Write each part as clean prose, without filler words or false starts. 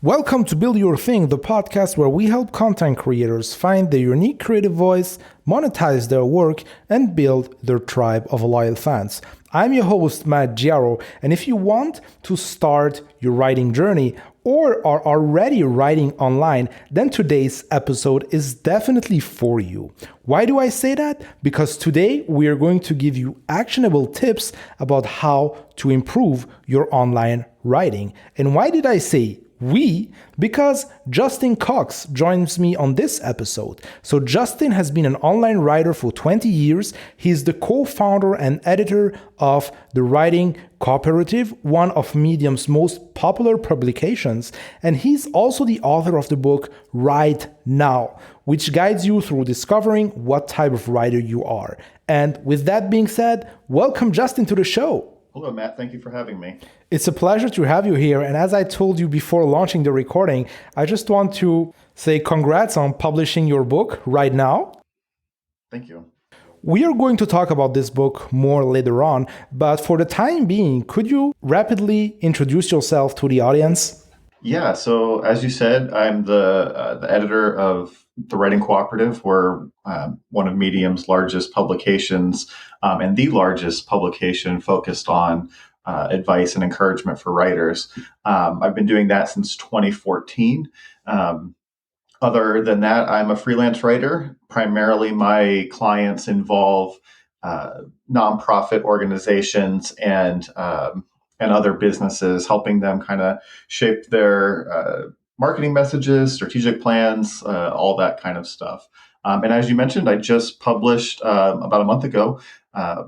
Welcome to Build Your Thing, the podcast where we help content creators find their unique creative voice, monetize their work, and build their tribe of loyal fans. I'm your host, Matt Giaro, and if you want to start your writing journey or are already writing online, then today's episode is definitely for you. Why do I say that? Because today we are going to give you actionable tips about how to improve your online writing. And why did I say we? Because Justin Cox joins me on this episode. So Justin has been an online writer for 20 years. He's the co-founder and editor of the writing Cooperative, one of Medium's most popular publications. And he's also the author of the book Write Now, which guides you through discovering what type of writer you are. And with that being said, welcome Justin to the show. Hello, Matt. Thank you for having me. It's a pleasure to have you here. And as I told you before launching the recording, I just want to say congrats on publishing your book Right Now. Thank you. We are going to talk about this book more later on, but for the time being, could you rapidly introduce yourself to the audience? Yeah. So as you said, I'm the editor of the Writing Cooperative. We're one of Medium's largest publications and the largest publication focused on advice and encouragement for writers. I've been doing that since 2014. Other than that, I'm a freelance writer. Primarily, my clients involve nonprofit organizations and other businesses, helping them kind of shape their marketing messages, strategic plans, all that kind of stuff. And as you mentioned, I just published about a month ago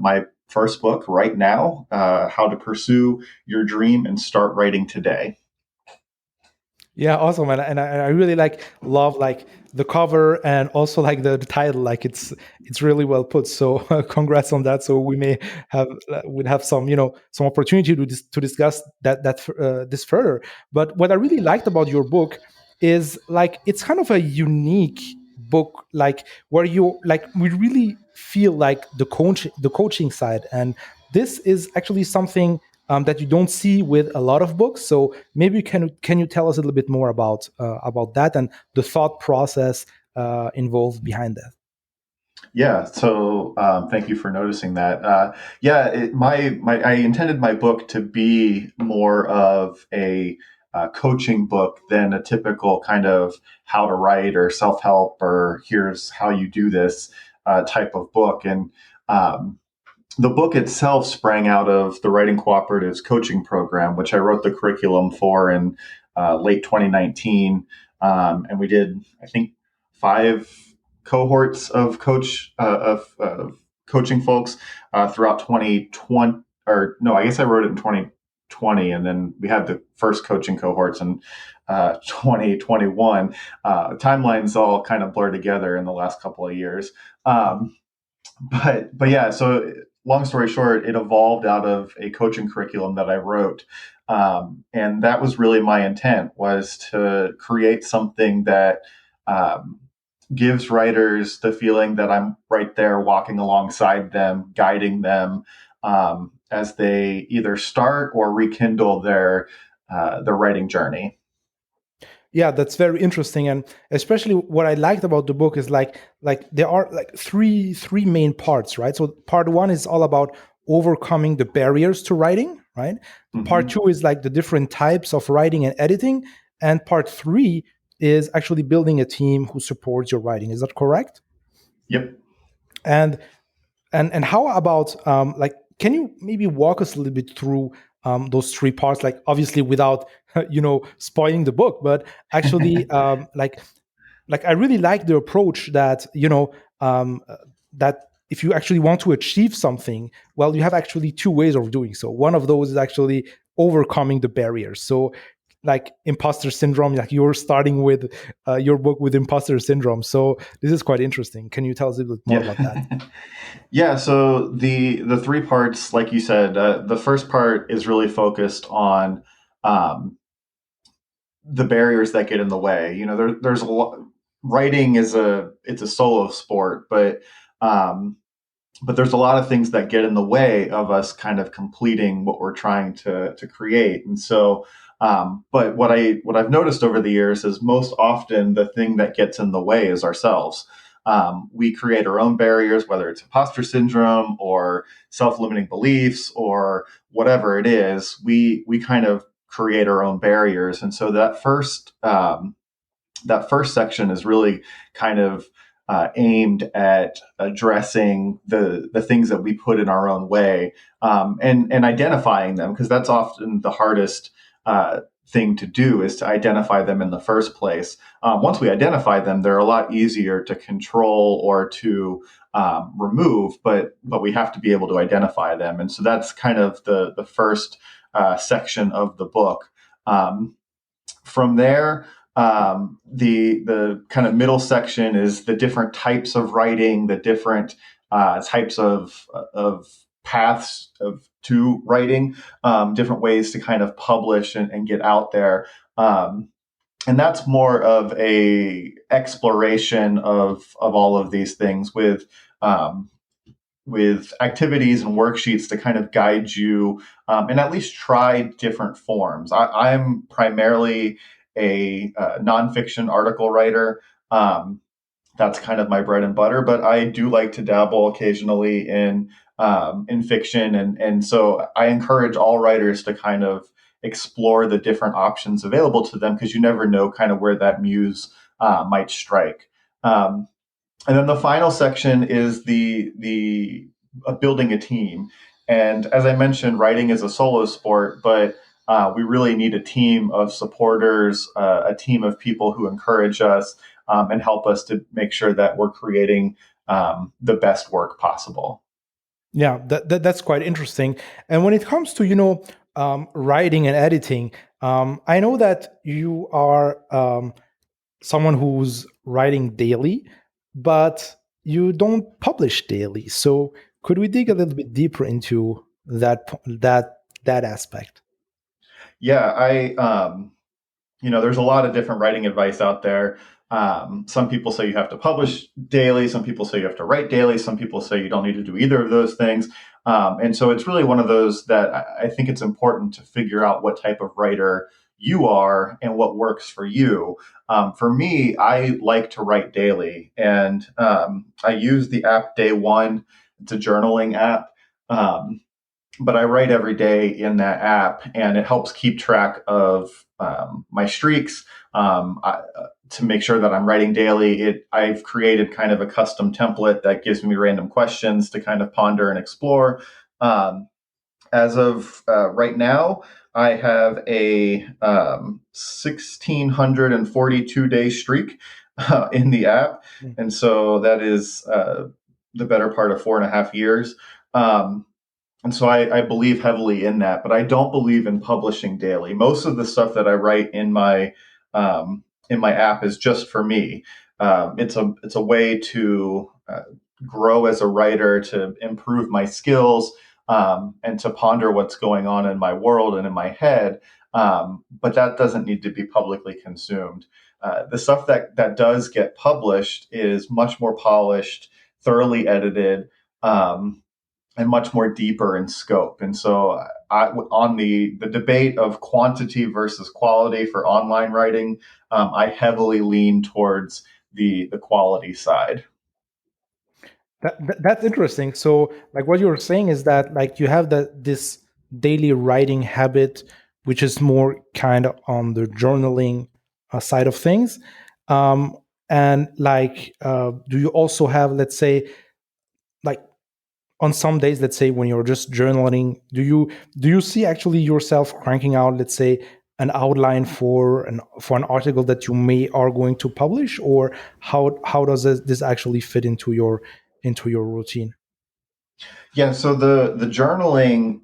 my first book, Right Now, How to Pursue Your Dream and Start Writing Today. Yeah, awesome. And I really love the cover and also the title. It's really well put. So congrats on that. So we may have some some opportunity to discuss this further. But what I really liked about your book is it's kind of a unique book, where you we really feel the coaching side, and this is actually something that you don't see with a lot of books. So maybe can you tell us a little bit more about that and the thought process involved behind that? Yeah, so thank you for noticing that. I intended my book to be more of a coaching book than a typical kind of how to write or self-help or here's how you do this type of book. And the book itself sprang out of the Writing Cooperative's coaching program, which I wrote the curriculum for in late 2019. And we did, I think, 5 cohorts of coaching folks throughout 2020. Or no, I guess I wrote it in 2020, and then we had the first coaching cohorts in 2021. Timelines all kind of blur together in the last couple of years. But yeah, so long story short, it evolved out of a coaching curriculum that I wrote. And that was really my intent, was to create something that gives writers the feeling that I'm right there walking alongside them, guiding them as they either start or rekindle their writing journey. Yeah, that's very interesting, and especially what I liked about the book is there are three main parts, right? So part 1 is all about overcoming the barriers to writing, right? Mm-hmm. Part 2 is the different types of writing and editing, and part 3 is actually building a team who supports your writing. Is that correct? Yep. And how about can you maybe walk us a little bit through those 3 parts, obviously without spoiling the book, but actually I really like the approach that that if you actually want to achieve something, well, you have actually 2 ways of doing so. One of those is actually overcoming the barriers. So imposter syndrome, you're starting with your book with imposter syndrome. So this is quite interesting. Can you tell us a little bit more about that? Yeah, so the 3 parts, like you said, the first part is really focused on the barriers that get in the way. There's a lot. Writing it's a solo sport, but there's a lot of things that get in the way of us kind of completing what we're trying to create. And so But what I've noticed over the years is most often the thing that gets in the way is ourselves. We create our own barriers, whether it's imposter syndrome or self-limiting beliefs or whatever it is. We kind of create our own barriers, and so that first section is really kind of aimed at addressing the things that we put in our own way, and identifying them, because that's often the hardest thing to do, is to identify them in the first place. Once we identify them, they're a lot easier to control or to remove, but we have to be able to identify them, and so that's kind of the first section of the book. From there, the kind of middle section is the different types of writing, the different types of paths to writing, different ways to kind of publish and get out there. And that's more of a exploration of all of these things with activities and worksheets to kind of guide you, and at least try different forms. I'm primarily a nonfiction article writer. That's kind of my bread and butter, but I do like to dabble occasionally in fiction, and so I encourage all writers to kind of explore the different options available to them, because you never know kind of where that muse might strike. And then the final section is the building a team. And as I mentioned, writing is a solo sport, but we really need a team of supporters, a team of people who encourage us, and help us to make sure that we're creating the best work possible. Yeah, that's quite interesting. And when it comes to writing and editing, I know that you are someone who's writing daily, but you don't publish daily. So could we dig a little bit deeper into that aspect? Yeah, there's a lot of different writing advice out there. Some people say you have to publish daily. Some people say you have to write daily. Some people say you don't need to do either of those things. And so it's really one of those that I think it's important to figure out what type of writer you are and what works for you. For me, I like to write daily, and I use the app Day One. It's a journaling app. But I write every day in that app, and it helps keep track of my streaks, to make sure that I'm writing daily. I've created kind of a custom template that gives me random questions to kind of ponder and explore. As of right now, I have a 1,642 day streak in the app, and so that is the better part of 4.5 years. And so I believe heavily in that, but I don't believe in publishing daily. Most of the stuff that I write in my app is just for me. It's a way to grow as a writer, to improve my skills, and to ponder what's going on in my world and in my head. But that doesn't need to be publicly consumed. The stuff that does get published is much more polished, thoroughly edited, and much more deeper in scope. And so on the debate of quantity versus quality for online writing, I heavily lean towards the quality side. That's interesting. So, like what you're saying is that like you have this daily writing habit, which is more kind of on the journaling side of things, um, and like, do you also have, let's say, like on some days, let's say when you're just journaling, do you see actually yourself cranking out, let's say, an outline for an article that you may are going to publish, or how does this actually fit into your routine? Yeah, so the journaling,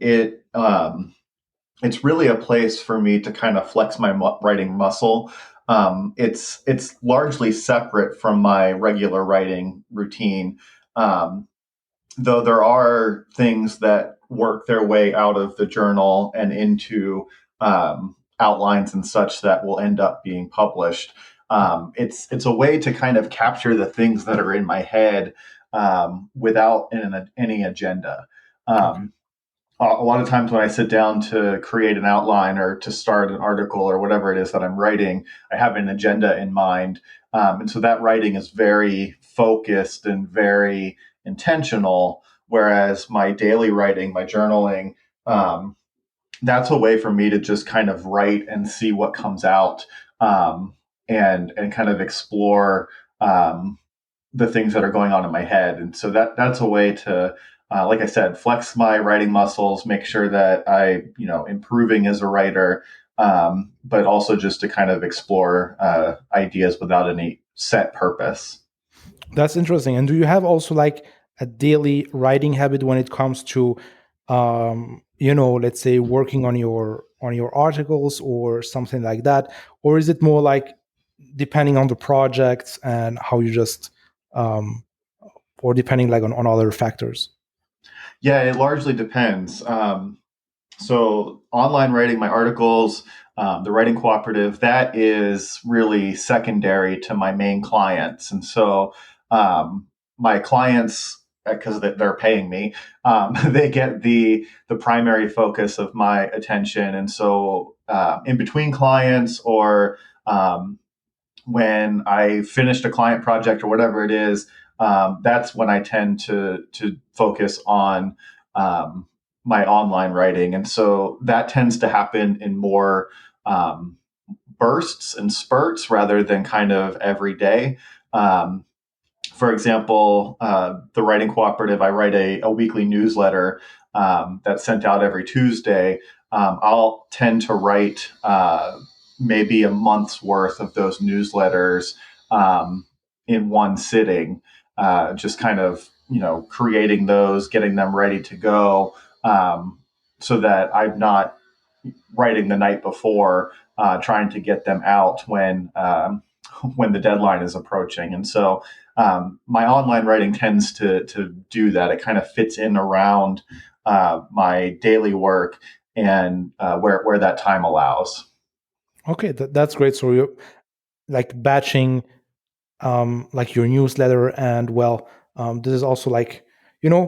it's really a place for me to kind of flex my writing muscle. It's largely separate from my regular writing routine. Though there are things that work their way out of the journal and into outlines and such that will end up being published. It's a way to kind of capture the things that are in my head, without any agenda. Okay. Um, a lot of times when I sit down to create an outline or to start an article or whatever it is that I'm writing, I have an agenda in mind. And so that writing is very focused and very intentional. Whereas my daily writing, my journaling, um, that's a way for me to just kind of write and see what comes out, um, and kind of explore the things that are going on in my head. And so that's a way to, like I said, flex my writing muscles, make sure that improving as a writer, but also just to kind of explore ideas without any set purpose. That's interesting. And do you have also like a daily writing habit when it comes to, let's say working on your articles or something like that, or is it more like depending on the projects and how you just, um, or depending like on other factors? Yeah, it largely depends. So online writing, my articles, the writing cooperative, that is really secondary to my main clients. And so my clients, because they're paying me, they get the primary focus of my attention. And so in between clients or when I finished a client project or whatever it is, that's when I tend to focus on my online writing, and so that tends to happen in more um, bursts and spurts rather than kind of every day. Um, for example, the writing cooperative, I write a weekly newsletter that's sent out every Tuesday. I'll tend to write maybe a month's worth of those newsletters um, in one sitting, just kind of, creating those, getting them ready to go, so that I'm not writing the night before, trying to get them out when the deadline is approaching. And so my online writing tends to do that. It kind of fits in around my daily work and where that time allows. Okay, that's great. So you're like batching like your newsletter, and well, this is also like,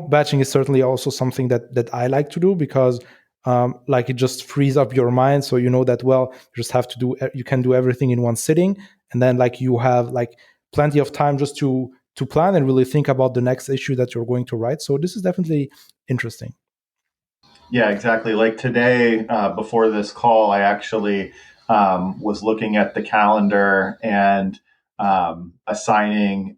batching is certainly also something that I like to do, because like it just frees up your mind, so you know that, well, you just have to do, you can do everything in one sitting, and then like you have like plenty of time just to plan and really think about the next issue that you're going to write. So this is definitely interesting. Yeah, exactly. Like today, before this call, I actually was looking at the calendar and assigning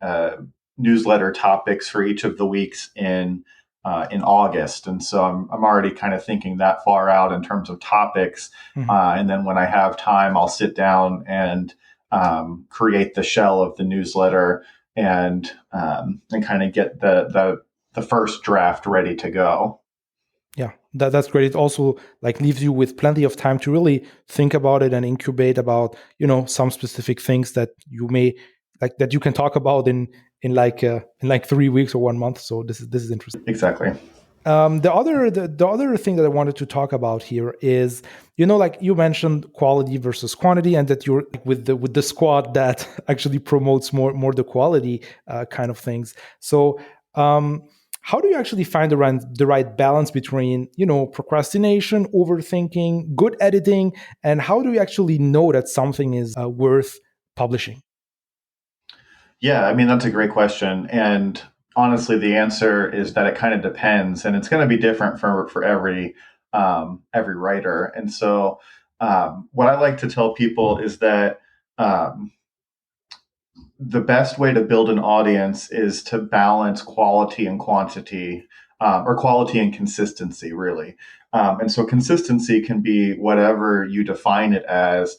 newsletter topics for each of the weeks in August, and so I'm already kind of thinking that far out in terms of topics. Mhm. And then when I have time, I'll sit down and create the shell of the newsletter and kind of get the first draft ready to go. Yeah, that's great. It also like leaves you with plenty of time to really think about it and incubate about, some specific things that you may like, that you can talk about in like 3 weeks or 1 month. So this is interesting. Exactly. The other thing that I wanted to talk about here is, like you mentioned quality versus quantity, and that you're with the squad that actually promotes more the quality kind of things. So um, how do you actually find the right balance between, procrastination, overthinking, good editing, and how do you actually know that something is worth publishing? Yeah, I mean, that's a great question. And honestly, the answer is that it kind of depends, and it's going to be different for every writer. And so, what I like to tell people is that um, the best way to build an audience is to balance quality and quantity, or quality and consistency, really. And so, consistency can be whatever you define it as.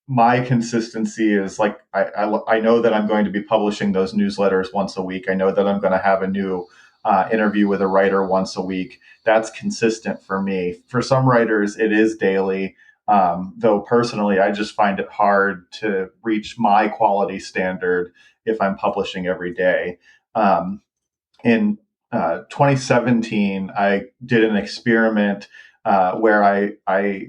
My consistency is like I know that I'm going to be publishing those newsletters once a week. I know that I'm going to have a new interview with a writer once a week. That's consistent for me. For some writers, it is daily. Though personally, I just find it hard to reach my quality standard if I'm publishing every day. In 2017, I did an experiment where I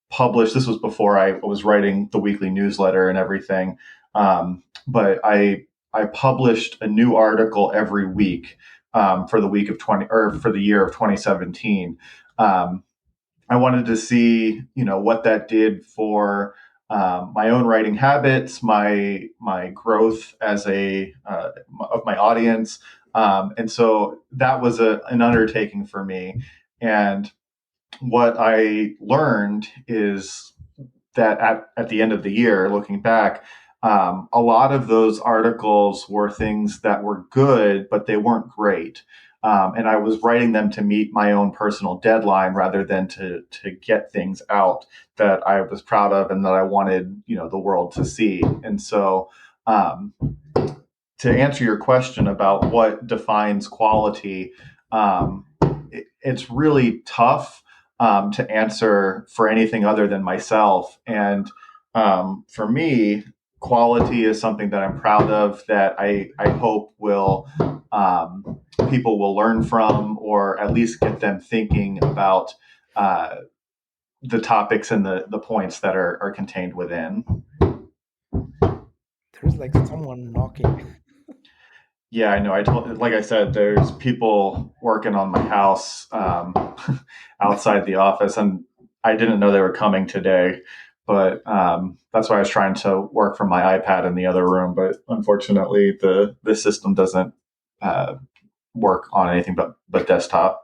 published. This was before I was writing the weekly newsletter and everything, but I published a new article every week for the week of 20 or for the year of 2017. I wanted to see, what that did for my own writing habits, my growth as of my audience, and so that was an undertaking for me. And what I learned is that at the end of the year, looking back, a lot of those articles were things that were good, but they weren't great. And I was writing them to meet my own personal deadline rather than to get things out that I was proud of and that I wanted, the world to see. And so, to answer your question about what defines quality, it's really tough to answer for anything other than myself. And for me, quality is something that I'm proud of, that I hope will people will learn from, or at least get them thinking about the topics and the points that are contained within. There's like someone knocking. Yeah, I know. Like I said, there's people working on my house outside the office, and I didn't know they were coming today. But that's why I was trying to work from my iPad in the other room. But unfortunately, the system doesn't work on anything but desktop.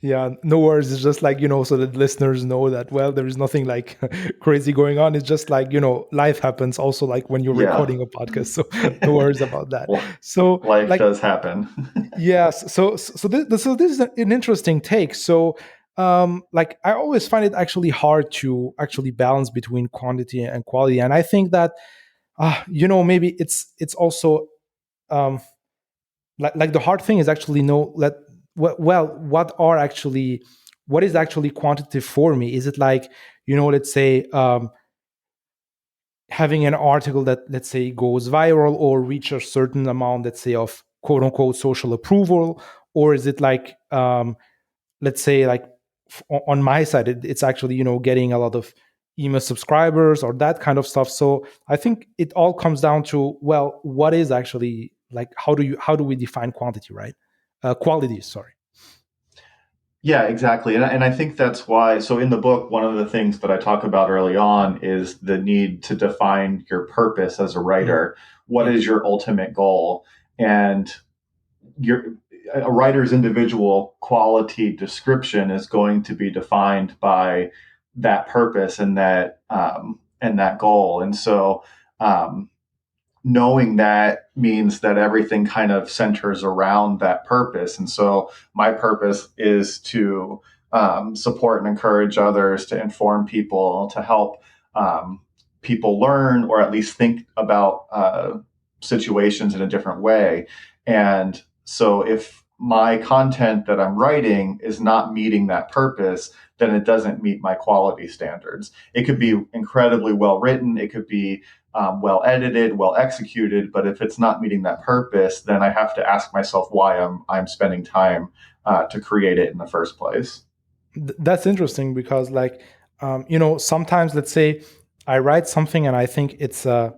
Yeah, no worries. It's just like, so that listeners know that, well, there is nothing like crazy going on. It's just like, life happens also like when you're Yeah. recording a podcast. So no worries about that. Well, So life like, does happen. yes. So this is an interesting take. So like I always find it actually hard to actually balance between quantity and quality. And I think that, maybe it's also, um, like the hard thing is actually know let well what is actually quantitative for me. Is it like, let's say, having an article that, let's say, goes viral or reach a certain amount, let's say, of quote unquote social approval? Or is it like, let's say, like, on my side, it's actually, getting a lot of email subscribers or that kind of stuff? So I think it all comes down to, well, what is actually, like, how do we define quantity, right? Quality, sorry. Yeah, exactly. And I think that's why. So, in the book, one of the things that I talk about early on is the need to define your purpose as a Mm, writer. What yeah. is your ultimate goal? And your a writer's individual quality description is going to be defined by that purpose and that goal. And so, um, knowing that means that everything kind of centers around that purpose. And so my purpose is to support and encourage others, to inform people, to help people learn, or at least think about situations in a different way. And so if my content that I'm writing is not meeting that purpose, then it doesn't meet my quality standards. It could be incredibly well written. It could be well edited, well executed. But if it's not meeting that purpose, then I have to ask myself why I'm spending time to create it in the first place. That's interesting because, like, sometimes, let's say, I write something and I think it's a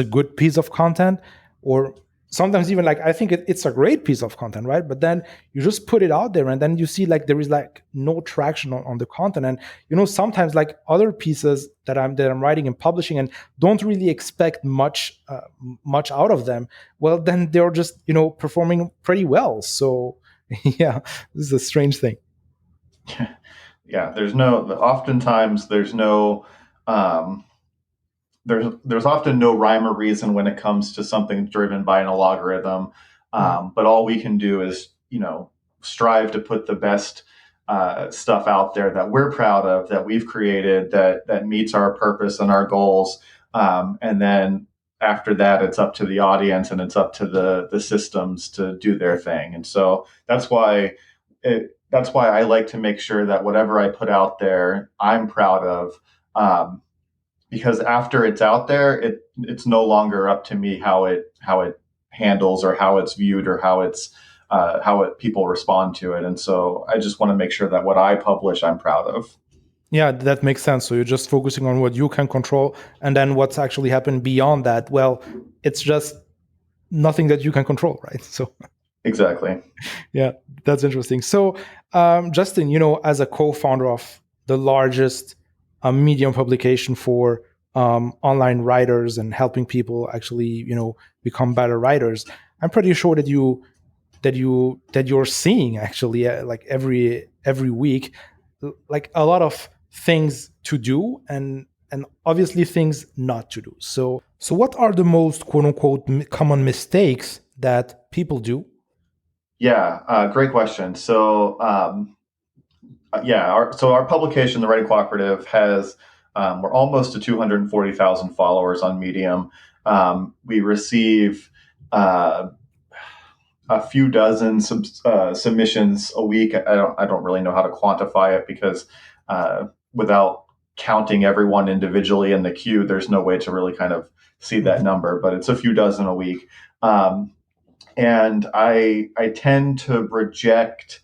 good piece of content, or sometimes even like I think it's a great piece of content, right? But then you just put it out there and then you see like there is like no traction on the content. And sometimes like other pieces that I'm writing and publishing and don't really expect much out of them, well, then they're just performing pretty well. So yeah, this is a strange thing. Yeah, oftentimes um, there's often no rhyme or reason when it comes to something driven by an algorithm. Mm. But all we can do is, strive to put the best stuff out there that we're proud of, that we've created, that meets our purpose and our goals. And then after that, it's up to the audience and it's up to the systems to do their thing. And so that's why I like to make sure that whatever I put out there, I'm proud of. Because after it's out there, it's no longer up to me how it handles, or how it's viewed, or how people respond to it. And so I just want to make sure that what I publish, I'm proud of. Yeah, that makes sense. So you're just focusing on what you can control, and then what's actually happened beyond that, well, it's just nothing that you can control, right? So Exactly. Yeah, that's interesting. So, Justin, as a co-founder of the largest medium publication for online writers and helping people actually, become better writers, I'm pretty sure that you're seeing actually, like every week, like a lot of things to do and obviously things not to do. So what are the most quote unquote common mistakes that people do? Yeah, great question. So, yeah, our publication, the Writing Cooperative, has we're almost to 240,000 followers on Medium. We receive uh, a few dozen submissions a week. I don't really know how to quantify it because without counting everyone individually in the queue, there's no way to really kind of see that Mhm. number. But it's a few dozen a week. And I tend to reject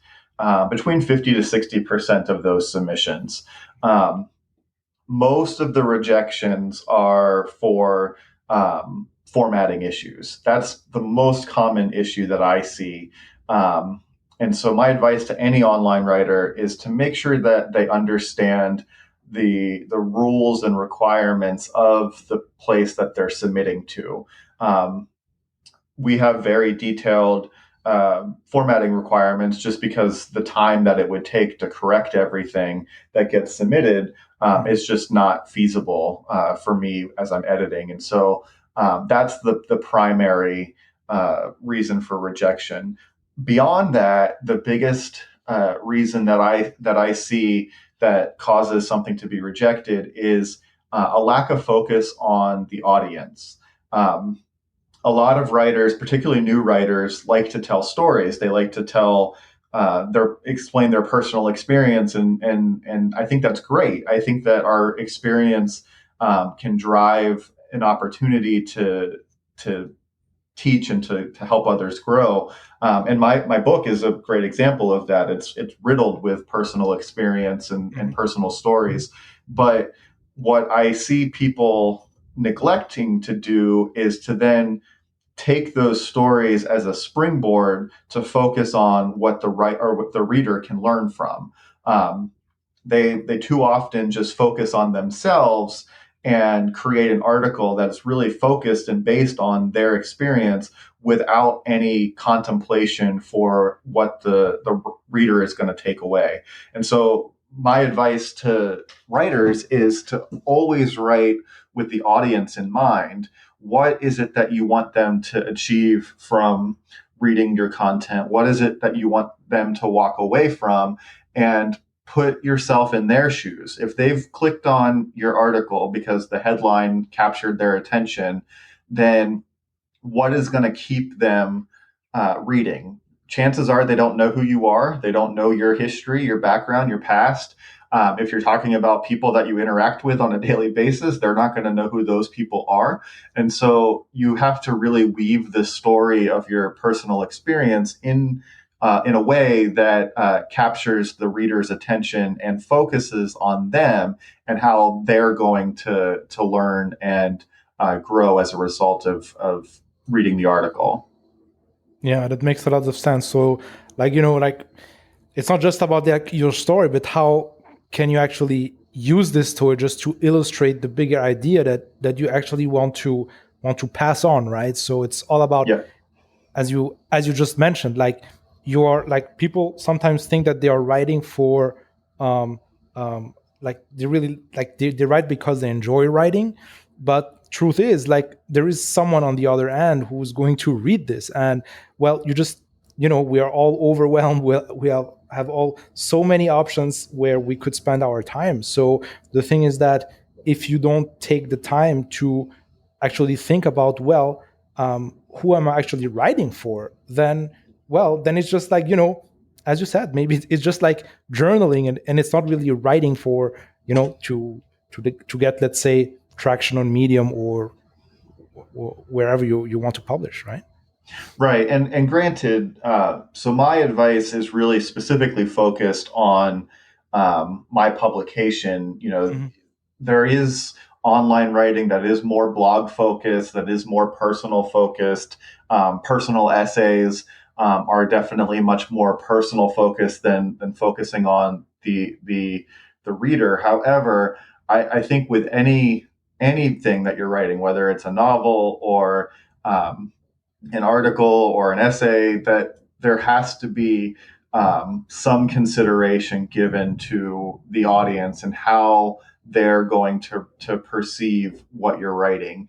between 50 to 60% of those submissions. Um, Most of the rejections are for formatting issues. That's the most common issue that I see. And so, my advice to any online writer is to make sure that they understand the rules and requirements of the place that they're submitting to. Um, we have very detailed formatting requirements just because the time that it would take to correct everything that gets submitted Mhm. is just not feasible for me as I'm editing. And so that's the primary reason for rejection. Beyond that, the biggest reason that I see that causes something to be rejected is a lack of focus on the audience. Um, a lot of writers, particularly new writers, like to tell stories. They like to tell explain their personal experience, and I think that's great. I think that our experience can drive an opportunity to teach and to help others grow. And my book is a great example of that. It's riddled with personal experience and Mhm. personal stories. But what I see people neglecting to do is to then take those stories as a springboard to focus on what what the reader can learn from. Um, they too often just focus on themselves and create an article that's really focused and based on their experience without any contemplation for what the reader is going to take away. And so my advice to writers is to always write with the audience in mind. What is it that you want them to achieve from reading your content? What is it that you want them to walk away from? And put yourself in their shoes. If they've clicked on your article because the headline captured their attention, then what is going to keep them reading? Chances are they don't know who you are. They don't know your history, your background, your past. If you're talking about people that you interact with on a daily basis, they're not going to know who those people are. And so you have to really weave the story of your personal experience in a way that captures the reader's attention and focuses on them and how they're going to learn and grow as a result of reading the article. Yeah, that makes a lot of sense. So, like it's not just about your story, but how can you actually use this story just to illustrate the bigger idea that you actually want to pass on, right? So it's all about, Yeah, as you just mentioned, like you are like people sometimes think that they are writing for um like they really like they write because they enjoy writing, but truth is like there is someone on the other end who's going to read this, and well, we are all overwhelmed. We have all so many options where we could spend our time. So the thing is that if you don't take the time to actually think about, well, who am I actually writing for, then, well, then it's just like, as you said, maybe it's just like journaling, and it's not really writing for, to get, let's say, traction on Medium or wherever you want to publish, right? right. And granted, so my advice is really specifically focused on my publication. Hmm. There is online writing that is more blog focused, that is more personal focused, personal essays. are definitely much more personal focused than focusing on the reader. However, I think with anything that you're writing, whether it's a novel or um, an article or an essay, that there has to be some consideration given to the audience and how they're going to perceive what you're writing,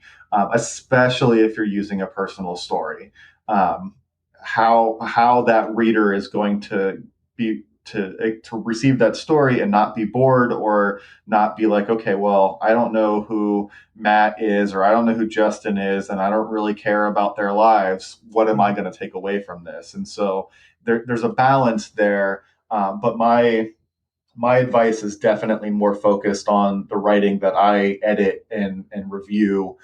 especially if you're using a personal story. Um, how that reader is going to be to receive that story and not be bored or not be like, okay, well, I don't know who Matt is, or I don't know who Justin is, and I don't really care about their lives. What am I going to take away from this? And so there's a balance there. But my advice is definitely more focused on the writing that I edit and review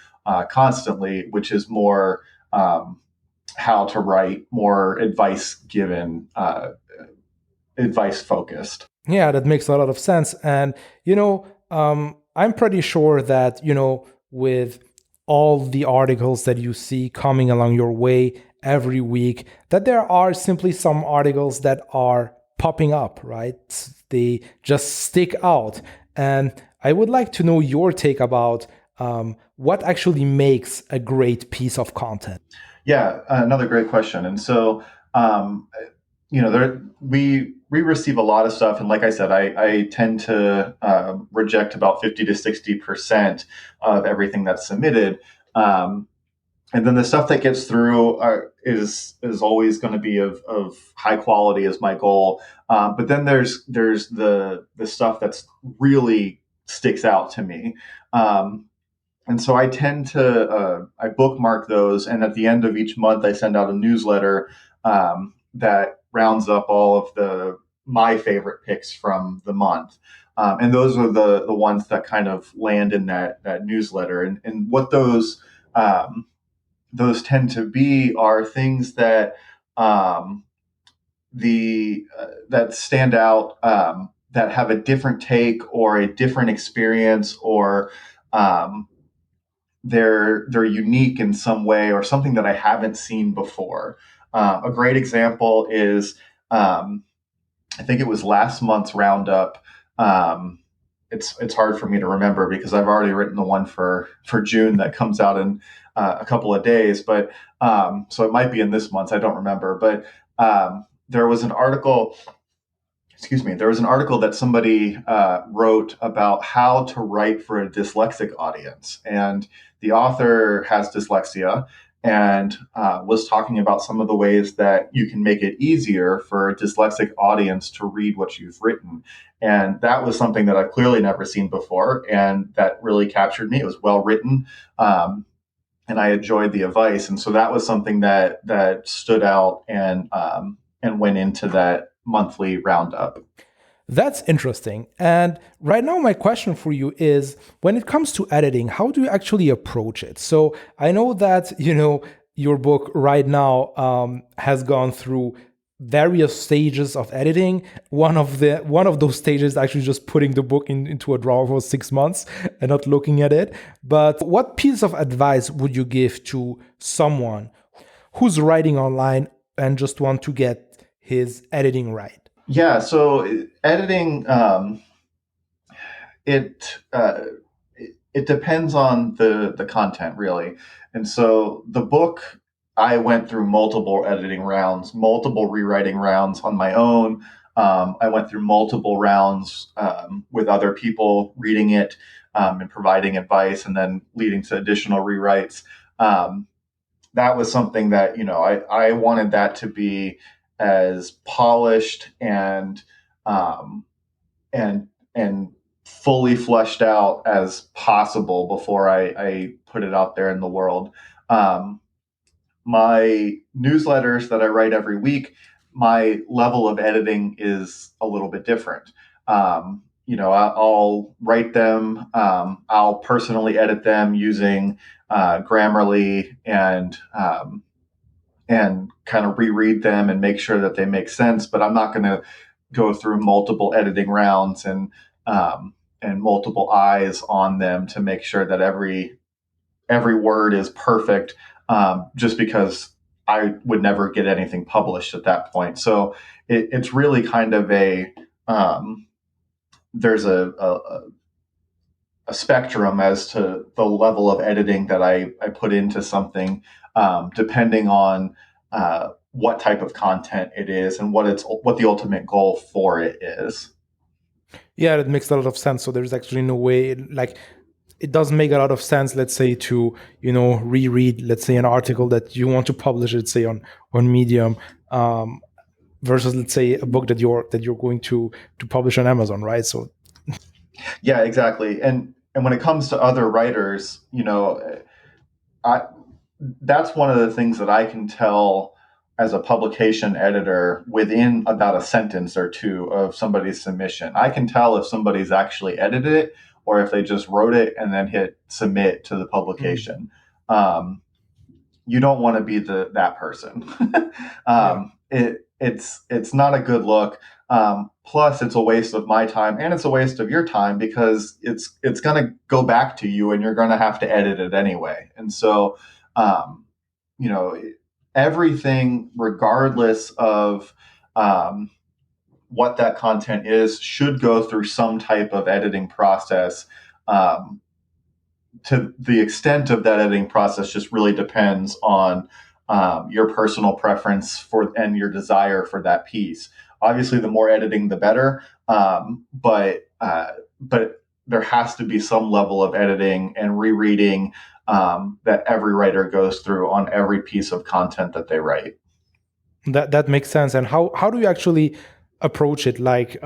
constantly, which is more how to write, more advice given, advice focused. Yeah, that makes a lot of sense. And, I'm pretty sure that, with all the articles that you see coming along your way every week, that there are simply some articles that are popping up, right? They just stick out. And I would like to know your take about what actually makes a great piece of content. Yeah, another great question. And so, um, we receive a lot of stuff, and like I said, I tend to reject about 50 to 60% of everything that's submitted. Um, and then the stuff that gets through is always going to be of high quality is my goal. But then there's the stuff that's really sticks out to me. And so I tend to I bookmark those, and at the end of each month, I send out a newsletter that rounds up all of the my favorite picks from the month. And those are the ones that kind of land in that newsletter. And what those tend to be are things that the that stand out, that have a different take or a different experience, or um, they're unique in some way, or something that I haven't seen before. A great example is, I think it was last month's roundup. It's hard for me to remember because I've already written the one for June that comes out in a couple of days, but so it might be in this month. I don't remember, but there was an article. Excuse me. There was an article that somebody wrote about how to write for a dyslexic audience, and the author has dyslexia, and was talking about some of the ways that you can make it easier for a dyslexic audience to read what you've written. And that was something that I've clearly never seen before, and that really captured me. It was well written, and I enjoyed the advice, and so that was something that stood out and went into that monthly roundup. That's interesting. And right now, my question for you is, when it comes to editing, how do you actually approach it? So I know that, your book right now has gone through various stages of editing. One of those stages is actually just putting the book into a drawer for 6 months and not looking at it. But what piece of advice would you give to someone who's writing online and just want to get his editing right? Yeah, so editing, it it depends on the content really. And so the book, I went through multiple editing rounds, multiple rewriting rounds on my own. I went through multiple rounds with other people reading it, and providing advice, and then leading to additional rewrites. Um, that was something that, I wanted that to be as polished um, and fully fleshed out as possible before I put it out there in the world. Um, my newsletters that I write every week, my level of editing is a little bit different. I'll write them. I'll personally edit them using Grammarly, and kind of reread them and make sure that they make sense. But I'm not going to go through multiple editing rounds and multiple eyes on them to make sure that every word is perfect, just because I would never get anything published at that point. So it's really kind of um, there's a spectrum as to the level of editing that I put into something, depending on what type of content it is and what the ultimate goal for it is. Yeah, it makes a lot of sense. So there's actually no way, like, it does make a lot of sense, let's say, to, reread, let's say, an article that you want to publish, let's say, on Medium, versus, let's say, a book that you're going to publish on Amazon, right? So Yeah, exactly. And when it comes to other writers, I that's one of the things that I can tell as a publication editor within about a sentence or two of somebody's submission. I can tell if somebody's actually edited it or if they just wrote it and then hit submit to the publication. You don't want to be that person. yeah. It's not a good look. Plus, it's a waste of my time and it's a waste of your time because it's going to go back to you and you're going to have to edit it anyway. And so, you know, everything, regardless of what that content is, should go through some type of editing process. To the extent of that editing process just really depends on your personal preference for and your desire for that piece. Obviously, the more editing, the better. But there has to be some level of editing and rereading that every writer goes through on every piece of content that they write. That makes sense. And how do you actually approach it? Like,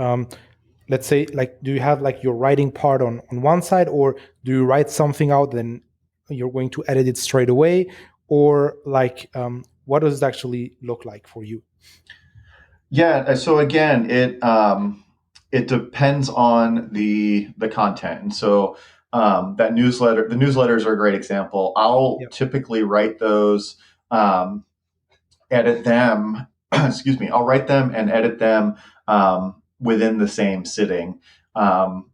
let's say, like, do you have like your writing part on one side, or do you write something out then you're going to edit it straight away, or like, what does it actually look like for you? Yeah. So again, it depends on the content, and so that newsletter, the newsletters are a great example. I'll Yeah. typically write those, edit them. Excuse me. I'll write them and edit them within the same sitting. Um,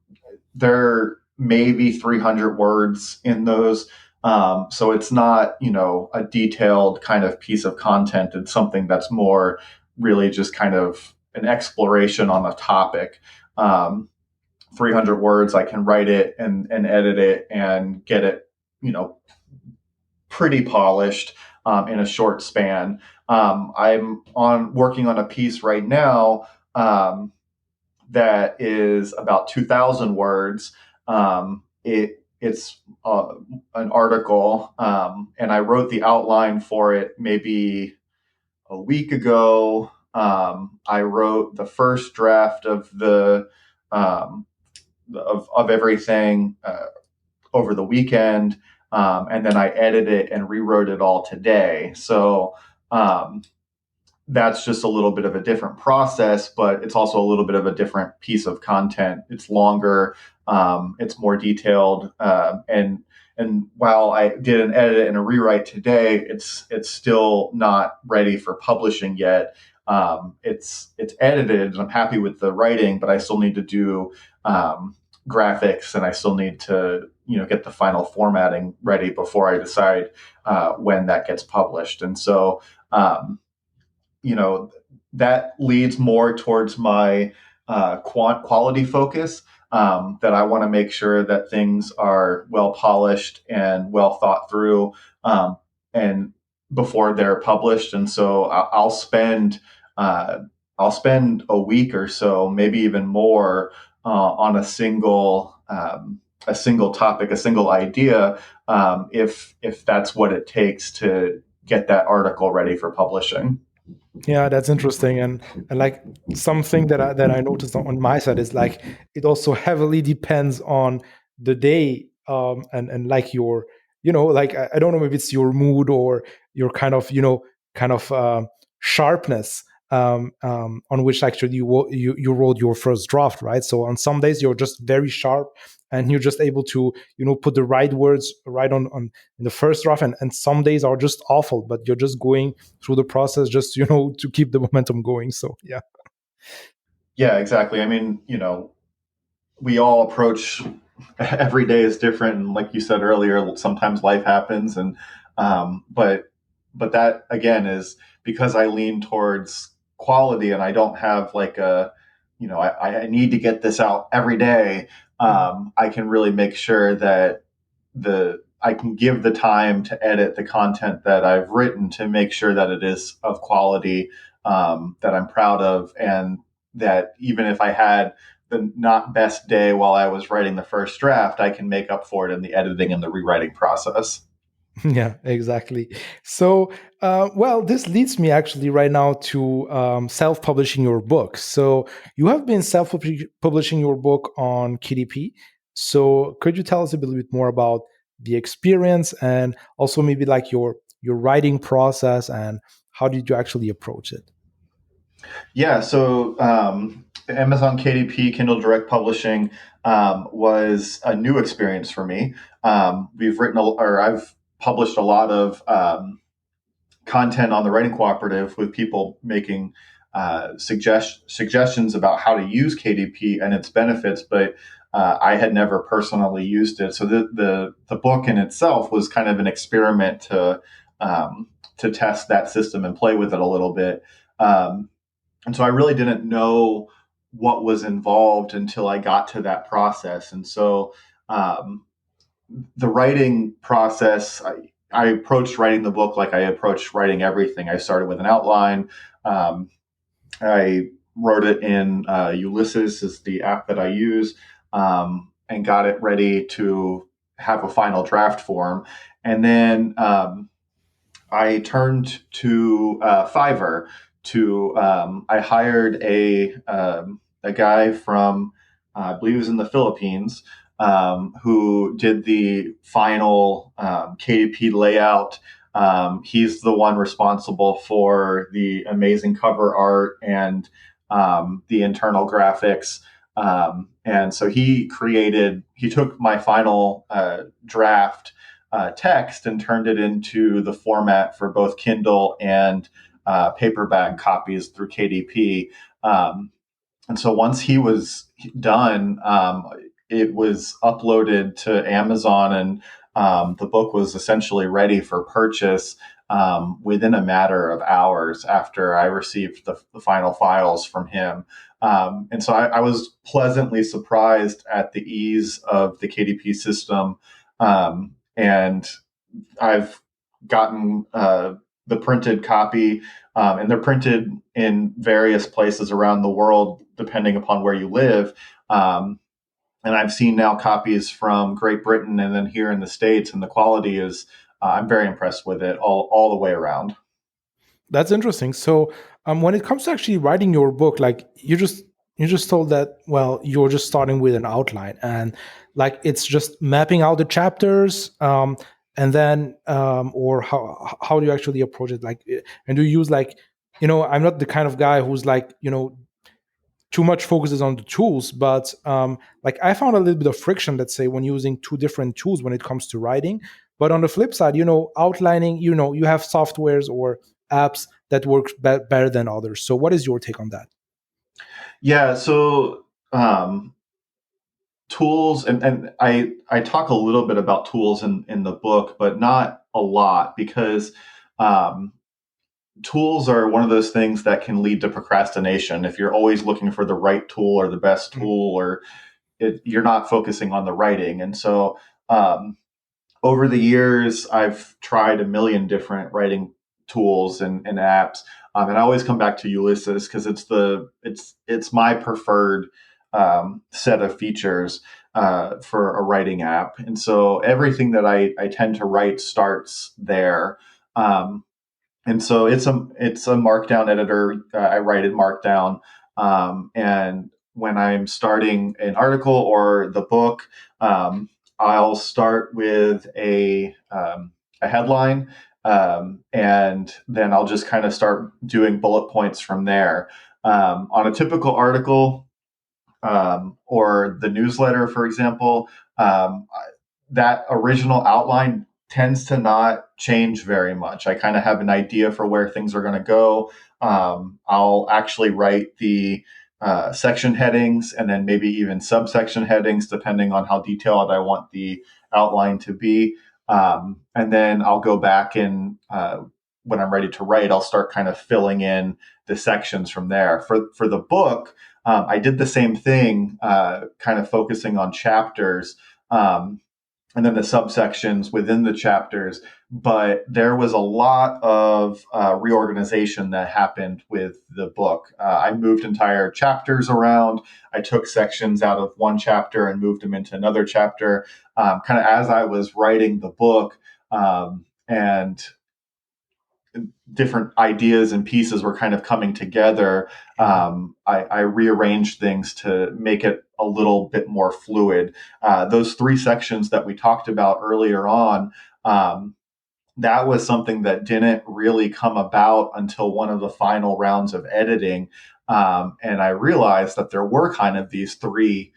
there may be 300 words in those. So it's not, a detailed kind of piece of content. It's something that's more really just kind of an exploration on a topic. 300 words, I can write it and edit it and get it, you know, pretty polished in a short span. I'm on working on a piece right now that is about 2,000 words. It's an article, and I wrote the outline for it maybe a week ago. I wrote the first draft of the of everything over the weekend, and then I edited it and rewrote it all today. So um, that's just a little bit of a different process, but it's also a little bit of a different piece of content. It's longer, it's more detailed, and while I did an edit and a rewrite today, it's still not ready for publishing yet. It's edited, and I'm happy with the writing, but I still need to do graphics, and I still need to get the final formatting ready before I decide when that gets published. And so you know that leads more towards my quality focus, that I want to make sure that things are well polished and well thought through, and before they're published. And so uh, I'll spend a week or so, maybe even more, on a single topic, a single idea, if that's what it takes to get that article ready for publishing. Yeah, that's interesting. And like, something that I noticed on my side is like, it also heavily depends on the day, and like your, like, I don't know if it's your mood or your kind of, kind of sharpness, on which actually you wrote your first draft, right? So on some days you're just very sharp and you're just able to, put the right words right on in the first draft, and some days are just awful, but you're just going through the process, just, to keep the momentum going. So yeah. Yeah, exactly. I mean, we all approach every day is different, and like you said earlier, sometimes life happens, and but but that again is because I lean towards quality and I don't have like a, I need to get this out every day. Mhm. I can really make sure that I can give the time to edit the content that I've written to make sure that it is of quality, that I'm proud of, and that even if I had the not best day while I was writing the first draft, I can make up for it in the editing and the rewriting process. Yeah, exactly. So, well, this leads me actually right now to self-publishing your book. So, you have been self-publishing your book on KDP. So, could you tell us a little bit more about the experience and also maybe like your writing process and how did you actually approach it? Yeah, so Amazon KDP, Kindle Direct Publishing, was a new experience for me. I've published a lot of content on the Writing Cooperative with people making suggestions about how to use KDP and its benefits, but I had never personally used it. So the book in itself was kind of an experiment to test that system and play with it a little bit. And so I really didn't know what was involved until I got to that process. And so um, the writing process, I approached writing the book like I approached writing everything. I started with an outline. Um, I wrote it in Ulysses, is the app that I use, and got it ready to have a final draft form. And then I turned to Fiverr to. I hired a guy from I believe he was in the Philippines, who did the final KDP layout. He's the one responsible for the amazing cover art and the internal graphics. And so he took my final draft text and turned it into the format for both Kindle and paperback copies through KDP. And so once he was done, it was uploaded to Amazon, and the book was essentially ready for purchase within a matter of hours after I received the final files from him. And so I was pleasantly surprised at the ease of the KDP system. And I've gotten the printed copy, and they're printed in various places around the world, depending upon where you live. And I've seen now copies from Great Britain and then here in the States, and the quality is, I'm very impressed with it all the way around. That's interesting. So, when it comes to actually writing your book, like you just told that, well, you're just starting with an outline and like it's just mapping out the chapters, and then or how do you actually approach it? Like, and do you use like, I'm not the kind of guy who's like, too much focuses on the tools, but like I found a little bit of friction, let's say, when using two different tools when it comes to writing. But on the flip side, outlining, you have softwares or apps that work better than others. So what is your take on that? Yeah, so tools, and I talk a little bit about tools in the book, but not a lot because um, tools are one of those things that can lead to procrastination. If you're always looking for the right tool or the best Mm. tool, or you're not focusing on the writing. And so um, over the years, I've tried a million different writing tools and apps, and I always come back to Ulysses because it's my preferred set of features for a writing app. And so everything that I tend to write starts there. Um, and so it's a markdown editor. I write in markdown, and when I'm starting an article or the book, I'll start with a headline, and then I'll just kind of start doing bullet points from there. On a typical article, or the newsletter, for example, that original outline tends to not change very much. I kind of have an idea for where things are going to go. I'll actually write the section headings and then maybe even subsection headings, depending on how detailed I want the outline to be. And then I'll go back and when I'm ready to write, I'll start kind of filling in the sections from there. For the book, I did the same thing, kind of focusing on chapters. And then the subsections within the chapters. But there was a lot of reorganization that happened with the book. I moved entire chapters around. I took sections out of one chapter and moved them into another chapter, kind of as I was writing the book. And different ideas and pieces were kind of coming together. I rearranged things to make it a little bit more fluid. Those three sections that we talked about earlier on, that was something that didn't really come about until one of the final rounds of editing. And I realized that there were kind of these three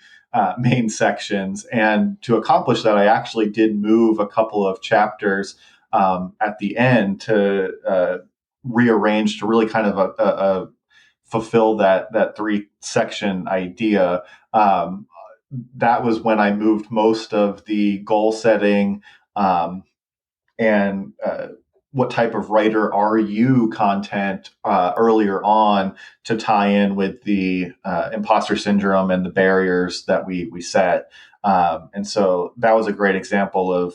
main sections. And to accomplish that, I actually did move a couple of chapters at the end to rearrange to really kind of fulfill that three section idea. That was when I moved most of the goal setting and what type of writer are you content earlier on to tie in with the imposter syndrome and the barriers that we set. And so that was a great example of,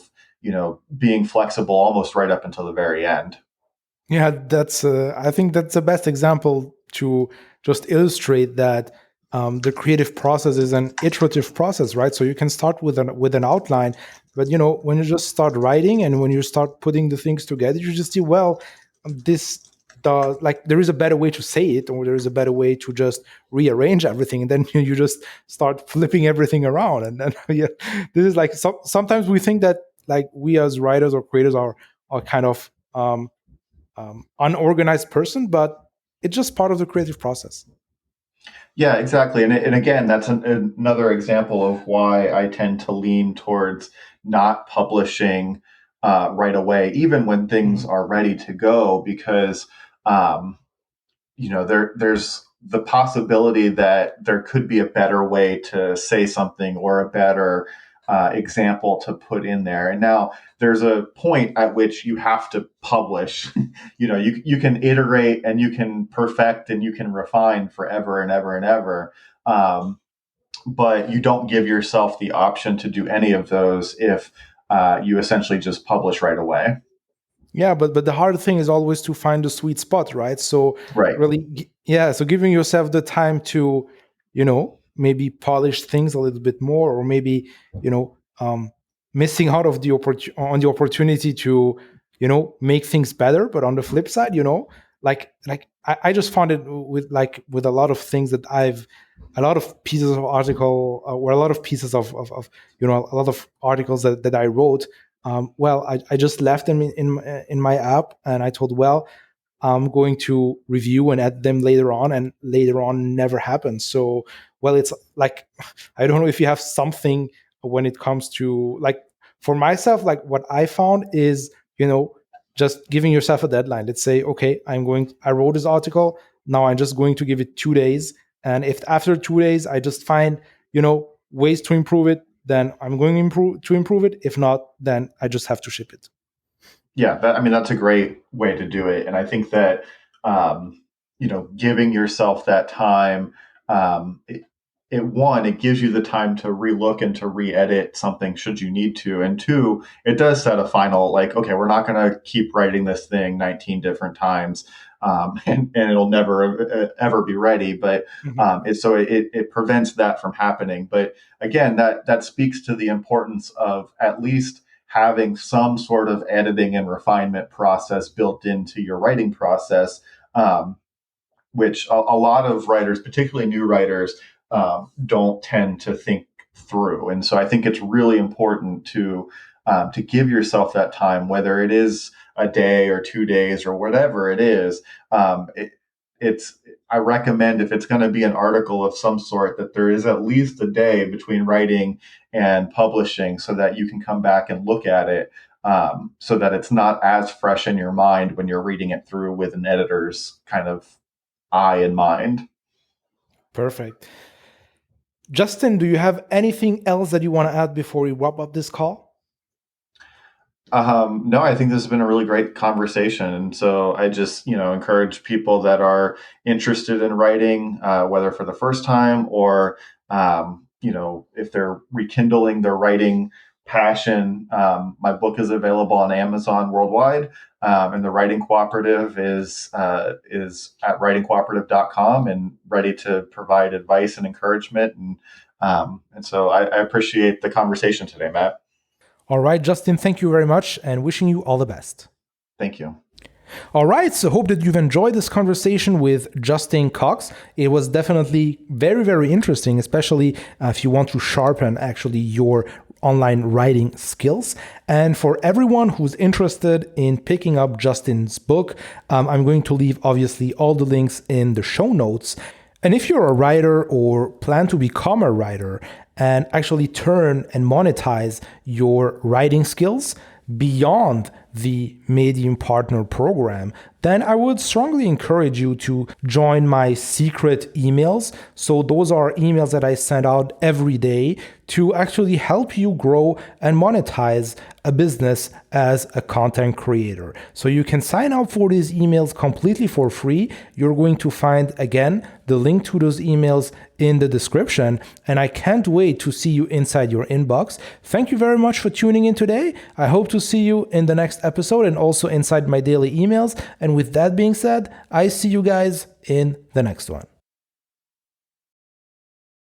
being flexible almost right up until the very end. Yeah, that's. I think that's the best example to just illustrate that the creative process is an iterative process, right? So you can start with an outline, but when you just start writing and when you start putting the things together, you just see, well, this there is a better way to say it, or there is a better way to just rearrange everything, and then you just start flipping everything around, and then yeah, this is like sometimes we think that we as writers or creators are kind of unorganized person, but it's just part of the creative process. Yeah, exactly. And again, that's another example of why I tend to lean towards not publishing right away, even when things are ready to go, because um, there's the possibility that there could be a better way to say something or a better example to put in there. And now there's a point at which you have to publish. You can iterate and you can perfect and you can refine forever and ever and ever. But you don't give yourself the option to do any of those if you essentially just publish right away. Yeah, but the hard thing is always to find the sweet spot, right? So Right. really, yeah. So giving yourself the time to, maybe polish things a little bit more, or maybe missing out of on the opportunity to, make things better. But on the flip side, I just found it with a lot of things that a lot of pieces of article or a lot of pieces of a lot of articles that I wrote. Well, I just left them in my app, and I told, well, I'm going to review and add them later on, and later on never happened. So, well, it's like, I don't know if you have something when it comes to, for myself, what I found is, just giving yourself a deadline. Let's say, okay, I wrote this article. Now I'm just going to give it 2 days. And if after 2 days, I just find, ways to improve it, then I'm going to improve it. If not, then I just have to ship it. Yeah, that's a great way to do it. And I think that, giving yourself that time, it gives you the time to relook and to re-edit something should you need to. And two, it does set a final, okay, we're not going to keep writing this thing 19 different times. And it'll never ever be ready. But it prevents that from happening. But again, that speaks to the importance of at least having some sort of editing and refinement process built into your writing process, which a lot of writers, particularly new writers, don't tend to think through. And so I think it's really important to give yourself that time, whether it is a day or 2 days or whatever it is. I recommend, if it's going to be an article of some sort, that there is at least a day between writing and publishing, so that you can come back and look at it, so that it's not as fresh in your mind when you're reading it through with an editor's kind of eye in mind. Perfect. Justin, do you have anything else that you want to add before we wrap up this call? No, I think this has been a really great conversation. And so I just, encourage people that are interested in writing, whether for the first time or, if they're rekindling their writing passion. My book is available on Amazon worldwide. And the Writing Cooperative is at writingcooperative.com and ready to provide advice and encouragement. And so I appreciate the conversation today, Matt. All right, Justin, thank you very much and wishing you all the best. Thank you. All right, so hope that you've enjoyed this conversation with Justin Cox. It was definitely very, very interesting, especially if you want to sharpen actually your online writing skills. And for everyone who's interested in picking up Justin's book, I'm going to leave obviously all the links in the show notes. And if you're a writer or plan to become a writer and actually turn and monetize your writing skills beyond the Medium Partner Program, then I would strongly encourage you to join my secret emails. So those are emails that I send out every day to actually help you grow and monetize a business as a content creator. So you can sign up for these emails completely for free. You're going to find, again, the link to those emails in the description. And I can't wait to see you inside your inbox. Thank you very much for tuning in today. I hope to see you in the next episode and also inside my daily emails. And with that being said, I see you guys in the next one.